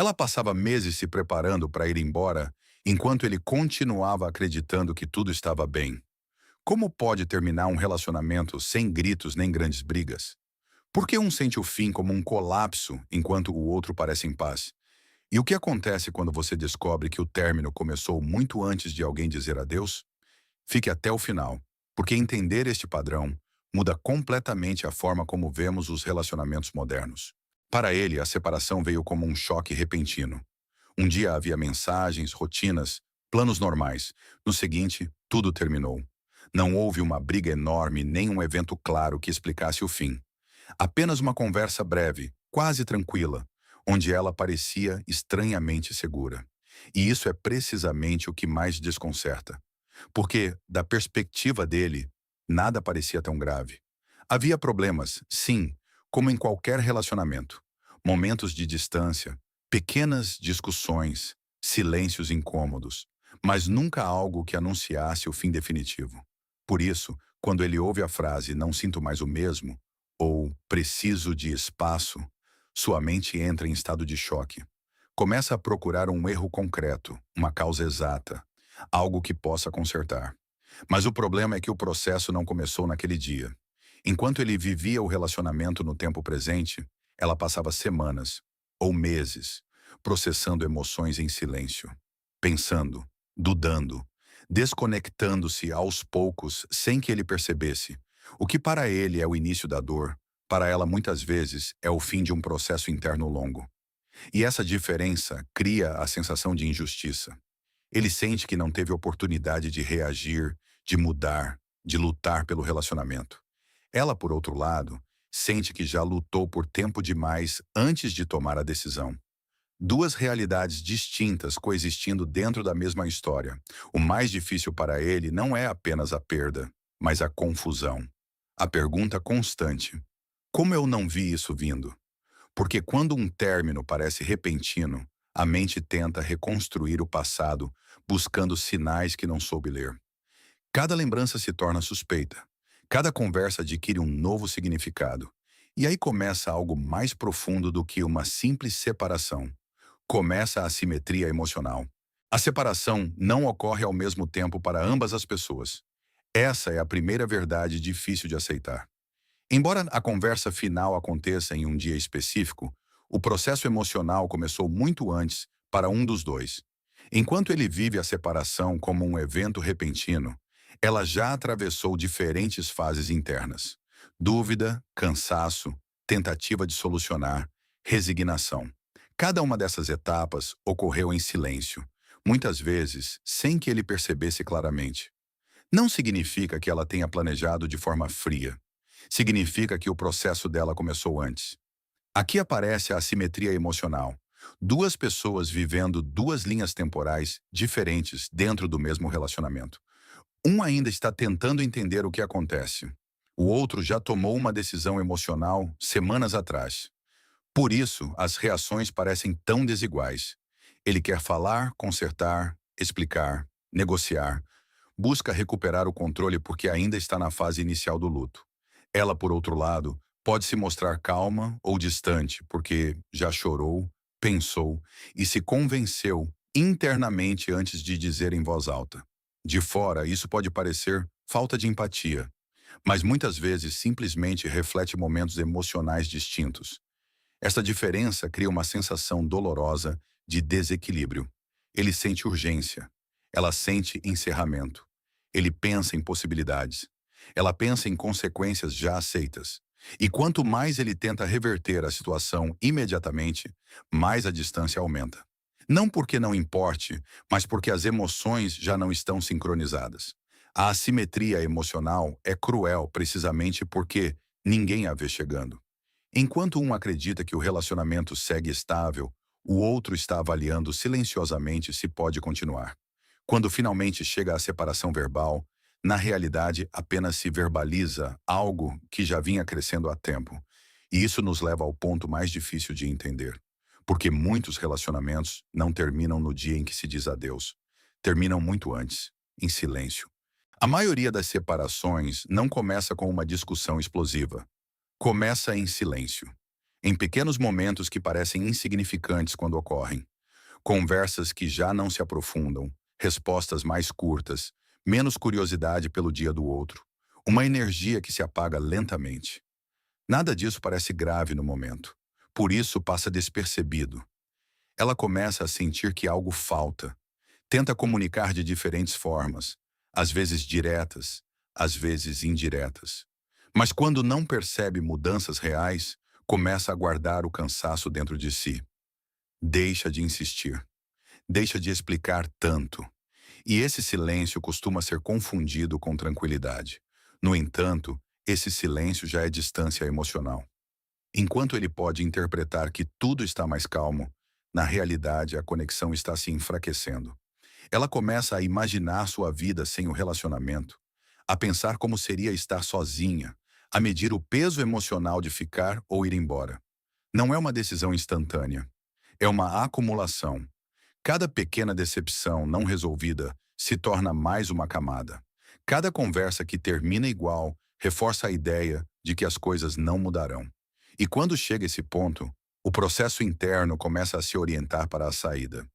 Ela passava meses se preparando para ir embora, enquanto ele continuava acreditando que tudo estava bem. Como pode terminar um relacionamento sem gritos nem grandes brigas? Por que um sente o fim como um colapso enquanto o outro parece em paz? E o que acontece quando você descobre que o término começou muito antes de alguém dizer adeus? Fique até o final, porque entender este padrão muda completamente a forma como vemos os relacionamentos modernos. Para ele, a separação veio como um choque repentino. Um dia havia mensagens, rotinas, planos normais. No seguinte, tudo terminou. Não houve uma briga enorme nem um evento claro que explicasse o fim. Apenas uma conversa breve, quase tranquila, onde ela parecia estranhamente segura. E isso é precisamente o que mais desconcerta. Porque, da perspectiva dele, nada parecia tão grave. Havia problemas, sim, como em qualquer relacionamento. Momentos de distância, pequenas discussões, silêncios incômodos, mas nunca algo que anunciasse o fim definitivo. Por isso, quando ele ouve a frase "não sinto mais o mesmo" ou "preciso de espaço", sua mente entra em estado de choque. Começa a procurar um erro concreto, uma causa exata, algo que possa consertar. Mas o problema é que o processo não começou naquele dia. Enquanto ele vivia o relacionamento no tempo presente, ela passava semanas ou meses processando emoções em silêncio, pensando, dudando, desconectando-se aos poucos sem que ele percebesse. O que para ele é o início da dor, para ela muitas vezes é o fim de um processo interno longo. E essa diferença cria a sensação de injustiça. Ele sente que não teve oportunidade de reagir, de mudar, de lutar pelo relacionamento. Ela, por outro lado, sente que já lutou por tempo demais antes de tomar a decisão. Duas realidades distintas coexistindo dentro da mesma história. O mais difícil para ele não é apenas a perda, mas a confusão. A pergunta constante: como eu não vi isso vindo? Porque quando um término parece repentino, a mente tenta reconstruir o passado, buscando sinais que não soube ler. Cada lembrança se torna suspeita. Cada conversa adquire um novo significado. E aí começa algo mais profundo do que uma simples separação. Começa a assimetria emocional. A separação não ocorre ao mesmo tempo para ambas as pessoas. Essa é a primeira verdade difícil de aceitar. Embora a conversa final aconteça em um dia específico, o processo emocional começou muito antes para um dos dois. Enquanto ele vive a separação como um evento repentino, ela já atravessou diferentes fases internas: dúvida, cansaço, tentativa de solucionar, resignação. Cada uma dessas etapas ocorreu em silêncio, muitas vezes sem que ele percebesse claramente. Não significa que ela tenha planejado de forma fria. Significa que o processo dela começou antes. Aqui aparece a assimetria emocional. Duas pessoas vivendo duas linhas temporais diferentes dentro do mesmo relacionamento. Um ainda está tentando entender o que acontece. O outro já tomou uma decisão emocional semanas atrás. Por isso, as reações parecem tão desiguais. Ele quer falar, consertar, explicar, negociar. Busca recuperar o controle porque ainda está na fase inicial do luto. Ela, por outro lado, pode se mostrar calma ou distante porque já chorou, pensou e se convenceu internamente antes de dizer em voz alta. De fora, isso pode parecer falta de empatia, mas muitas vezes simplesmente reflete momentos emocionais distintos. Essa diferença cria uma sensação dolorosa de desequilíbrio. Ele sente urgência. Ela sente encerramento. Ele pensa em possibilidades. Ela pensa em consequências já aceitas. E quanto mais ele tenta reverter a situação imediatamente, mais a distância aumenta. Não porque não importe, mas porque as emoções já não estão sincronizadas. A assimetria emocional é cruel precisamente porque ninguém a vê chegando. Enquanto um acredita que o relacionamento segue estável, o outro está avaliando silenciosamente se pode continuar. Quando finalmente chega à separação verbal, na realidade apenas se verbaliza algo que já vinha crescendo há tempo. E isso nos leva ao ponto mais difícil de entender. Porque muitos relacionamentos não terminam no dia em que se diz adeus. Terminam muito antes, em silêncio. A maioria das separações não começa com uma discussão explosiva. Começa em silêncio. em pequenos momentos que parecem insignificantes quando ocorrem. Conversas que já não se aprofundam, respostas mais curtas, menos curiosidade pelo dia do outro, uma energia que se apaga lentamente. Nada disso parece grave no momento. Por isso passa despercebido. Ela começa a sentir que algo falta. Tenta comunicar de diferentes formas, às vezes diretas, às vezes indiretas. Mas quando não percebe mudanças reais, começa a guardar o cansaço dentro de si. Deixa de insistir. Deixa de explicar tanto. E esse silêncio costuma ser confundido com tranquilidade. No entanto, esse silêncio já é distância emocional. Enquanto ele pode interpretar que tudo está mais calmo, na realidade a conexão está se enfraquecendo. Ela começa a imaginar sua vida sem o relacionamento, a pensar como seria estar sozinha, a medir o peso emocional de ficar ou ir embora. Não é uma decisão instantânea, é uma acumulação. Cada pequena decepção não resolvida se torna mais uma camada. Cada conversa que termina igual reforça a ideia de que as coisas não mudarão. E quando chega esse ponto, o processo interno começa a se orientar para a saída.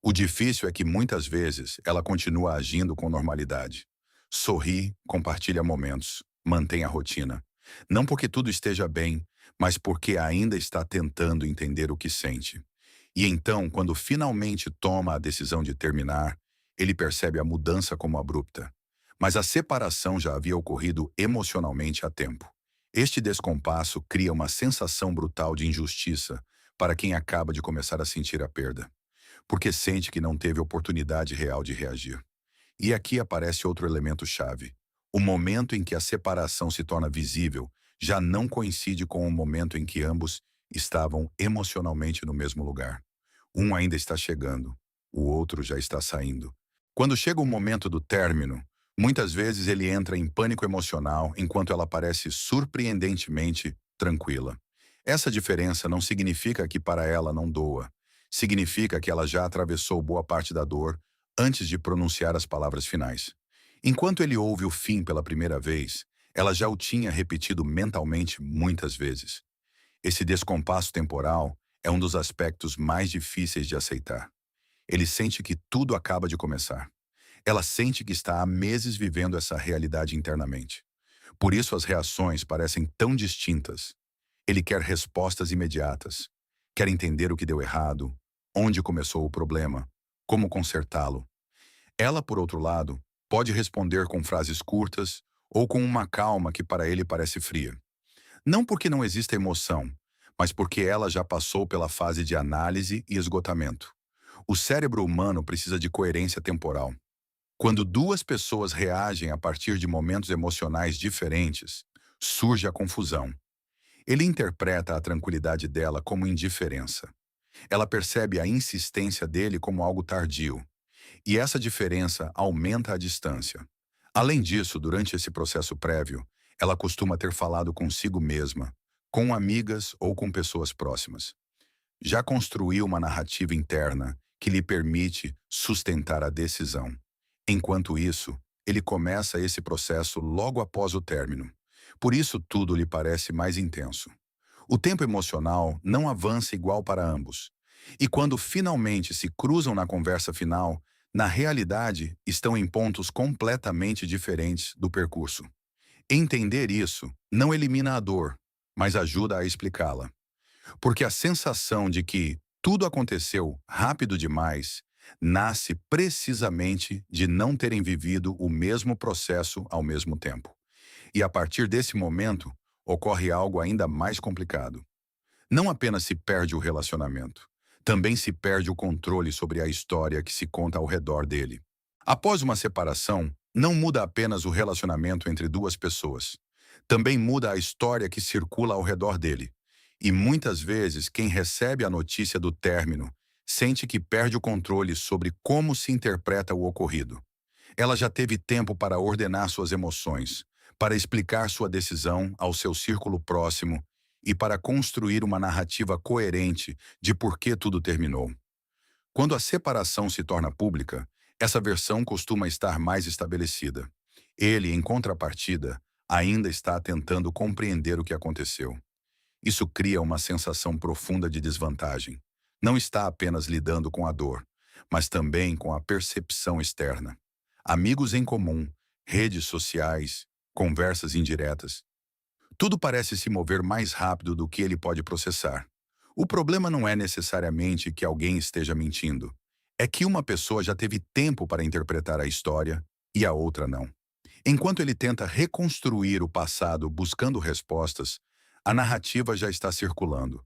O difícil é que muitas vezes ela continua agindo com normalidade. Sorri, compartilha momentos, mantém a rotina. Não porque tudo esteja bem, mas porque ainda está tentando entender o que sente. E então, quando finalmente toma a decisão de terminar, ele percebe a mudança como abrupta. Mas a separação já havia ocorrido emocionalmente há tempo. Este descompasso cria uma sensação brutal de injustiça para quem acaba de começar a sentir a perda, porque sente que não teve oportunidade real de reagir. E aqui aparece outro elemento chave. O momento em que a separação se torna visível já não coincide com o momento em que ambos estavam emocionalmente no mesmo lugar. Um ainda está chegando, o outro já está saindo. Quando chega o momento do término, muitas vezes ele entra em pânico emocional enquanto ela parece surpreendentemente tranquila. Essa diferença não significa que para ela não doa. Significa que ela já atravessou boa parte da dor antes de pronunciar as palavras finais. Enquanto ele ouve o fim pela primeira vez, ela já o tinha repetido mentalmente muitas vezes. Esse descompasso temporal é um dos aspectos mais difíceis de aceitar. Ele sente que tudo acaba de começar. Ela sente que está há meses vivendo essa realidade internamente. Por isso as reações parecem tão distintas. Ele quer respostas imediatas. Quer entender o que deu errado, onde começou o problema, como consertá-lo. Ela, por outro lado, pode responder com frases curtas ou com uma calma que para ele parece fria. Não porque não exista emoção, mas porque ela já passou pela fase de análise e esgotamento. O cérebro humano precisa de coerência temporal. Quando duas pessoas reagem a partir de momentos emocionais diferentes, surge a confusão. Ele interpreta a tranquilidade dela como indiferença. Ela percebe a insistência dele como algo tardio. E essa diferença aumenta a distância. Além disso, durante esse processo prévio, ela costuma ter falado consigo mesma, com amigas ou com pessoas próximas. Já construiu uma narrativa interna que lhe permite sustentar a decisão. Enquanto isso, ele começa esse processo logo após o término. Por isso tudo lhe parece mais intenso. O tempo emocional não avança igual para ambos. E quando finalmente se cruzam na conversa final, na realidade estão em pontos completamente diferentes do percurso. Entender isso não elimina a dor, mas ajuda a explicá-la. Porque a sensação de que tudo aconteceu rápido demais nasce precisamente de não terem vivido o mesmo processo ao mesmo tempo. E a partir desse momento, ocorre algo ainda mais complicado. Não apenas se perde o relacionamento, também se perde o controle sobre a história que se conta ao redor dele. Após uma separação, não muda apenas o relacionamento entre duas pessoas. Também muda a história que circula ao redor dele. E muitas vezes quem recebe a notícia do término sente que perde o controle sobre como se interpreta o ocorrido. Ela já teve tempo para ordenar suas emoções, para explicar sua decisão ao seu círculo próximo e para construir uma narrativa coerente de por que tudo terminou. Quando a separação se torna pública, essa versão costuma estar mais estabelecida. Ele, em contrapartida, ainda está tentando compreender o que aconteceu. Isso cria uma sensação profunda de desvantagem. Não está apenas lidando com a dor, mas também com a percepção externa. Amigos em comum, redes sociais, conversas indiretas. Tudo parece se mover mais rápido do que ele pode processar. O problema não é necessariamente que alguém esteja mentindo. É que uma pessoa já teve tempo para interpretar a história e a outra não. Enquanto ele tenta reconstruir o passado buscando respostas, a narrativa já está circulando.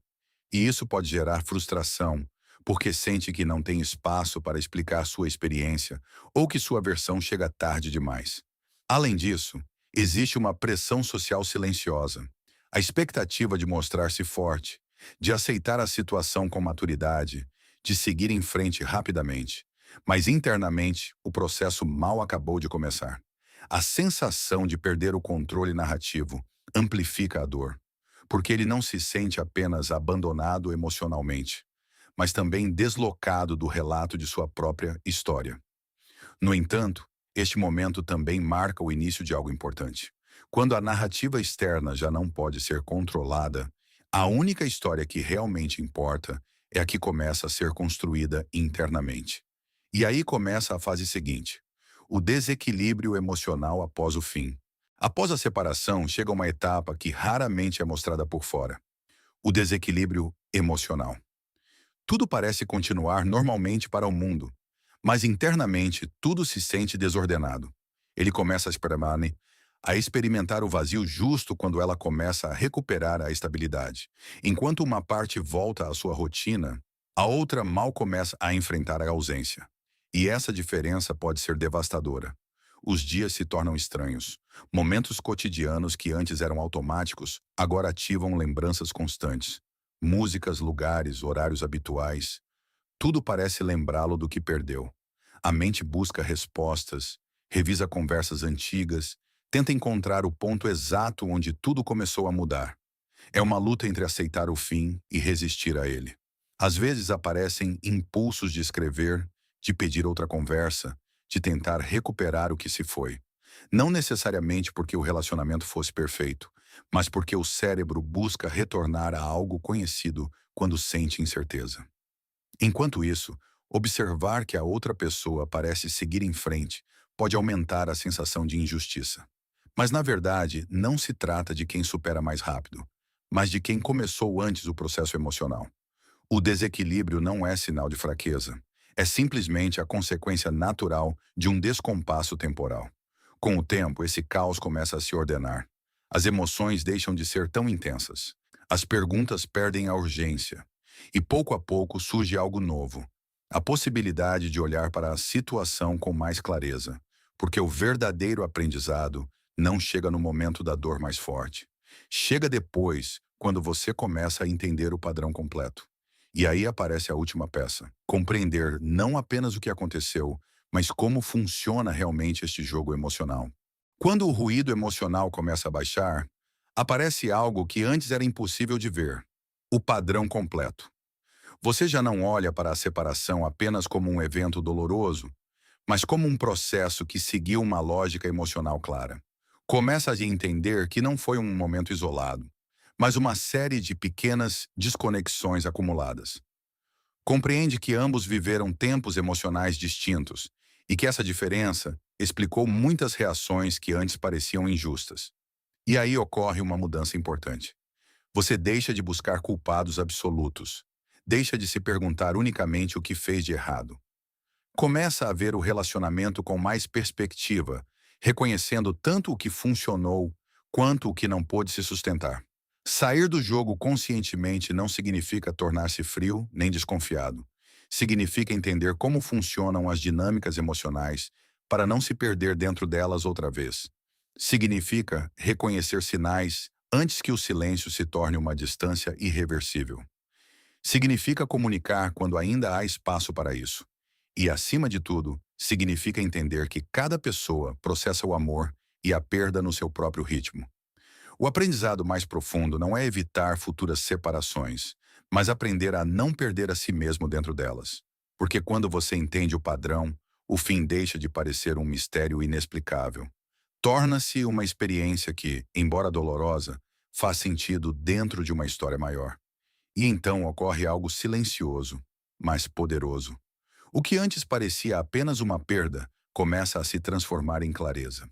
E isso pode gerar frustração, porque sente que não tem espaço para explicar sua experiência ou que sua versão chega tarde demais. Além disso, existe uma pressão social silenciosa. A expectativa de mostrar-se forte, de aceitar a situação com maturidade, de seguir em frente rapidamente. Mas internamente, o processo mal acabou de começar. A sensação de perder o controle narrativo amplifica a dor, porque ele não se sente apenas abandonado emocionalmente, mas também deslocado do relato de sua própria história. No entanto, este momento também marca o início de algo importante. Quando a narrativa externa já não pode ser controlada, a única história que realmente importa é a que começa a ser construída internamente. E aí começa a fase seguinte: o desequilíbrio emocional após o fim. Após a separação, chega uma etapa que raramente é mostrada por fora: o desequilíbrio emocional. Tudo parece continuar normalmente para o mundo, mas internamente tudo se sente desordenado. Ele começa a experimentar o vazio justo quando ela começa a recuperar a estabilidade. Enquanto uma parte volta à sua rotina, a outra mal começa a enfrentar a ausência. E essa diferença pode ser devastadora. Os dias se tornam estranhos. Momentos cotidianos que antes eram automáticos, agora ativam lembranças constantes. Músicas, lugares, horários habituais. Tudo parece lembrá-lo do que perdeu. A mente busca respostas, revisa conversas antigas, tenta encontrar o ponto exato onde tudo começou a mudar. É uma luta entre aceitar o fim e resistir a ele. Às vezes aparecem impulsos de escrever, de pedir outra conversa, de tentar recuperar o que se foi. Não necessariamente porque o relacionamento fosse perfeito, mas porque o cérebro busca retornar a algo conhecido quando sente incerteza. Enquanto isso, observar que a outra pessoa parece seguir em frente pode aumentar a sensação de injustiça. Mas, na verdade, não se trata de quem supera mais rápido, mas de quem começou antes o processo emocional. O desequilíbrio não é sinal de fraqueza. É simplesmente a consequência natural de um descompasso temporal. Com o tempo, esse caos começa a se ordenar. As emoções deixam de ser tão intensas. As perguntas perdem a urgência. E pouco a pouco surge algo novo. A possibilidade de olhar para a situação com mais clareza. Porque o verdadeiro aprendizado não chega no momento da dor mais forte. Chega depois, quando você começa a entender o padrão completo. E aí aparece a última peça: compreender não apenas o que aconteceu, mas como funciona realmente este jogo emocional. Quando o ruído emocional começa a baixar, aparece algo que antes era impossível de ver: o padrão completo. Você já não olha para a separação apenas como um evento doloroso, mas como um processo que seguiu uma lógica emocional clara. Começa a entender que não foi um momento isolado, mas uma série de pequenas desconexões acumuladas. Compreende que ambos viveram tempos emocionais distintos e que essa diferença explicou muitas reações que antes pareciam injustas. E aí ocorre uma mudança importante. Você deixa de buscar culpados absolutos. Deixa de se perguntar unicamente o que fez de errado. Começa a ver o relacionamento com mais perspectiva, reconhecendo tanto o que funcionou quanto o que não pôde se sustentar. Sair do jogo conscientemente não significa tornar-se frio nem desconfiado. Significa entender como funcionam as dinâmicas emocionais para não se perder dentro delas outra vez. Significa reconhecer sinais antes que o silêncio se torne uma distância irreversível. Significa comunicar quando ainda há espaço para isso. E, acima de tudo, significa entender que cada pessoa processa o amor e a perda no seu próprio ritmo. O aprendizado mais profundo não é evitar futuras separações, mas aprender a não perder a si mesmo dentro delas. Porque quando você entende o padrão, o fim deixa de parecer um mistério inexplicável. Torna-se uma experiência que, embora dolorosa, faz sentido dentro de uma história maior. E então ocorre algo silencioso, mas poderoso. O que antes parecia apenas uma perda começa a se transformar em clareza.